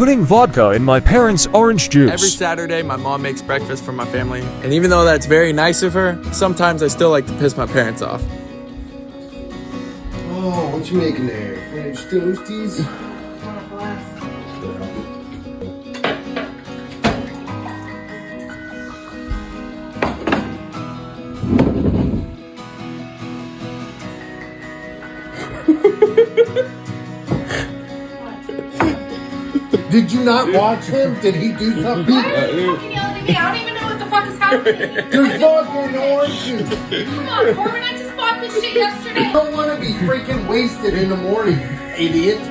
putting vodka in my parents' orange juice. Every Saturday, my mom makes breakfast for my family. And even though that's very nice of her, sometimes I still like to piss my parents off. Oh, what you making there? French toasties? Did you not watch him? Did he do something? Why are you fucking yelling at me? I don't even know what the fuck is happening. There's vodka in the orange juice. Come on, Corbin, I just bought this shit yesterday. You don't want to be freaking wasted in the morning, idiot.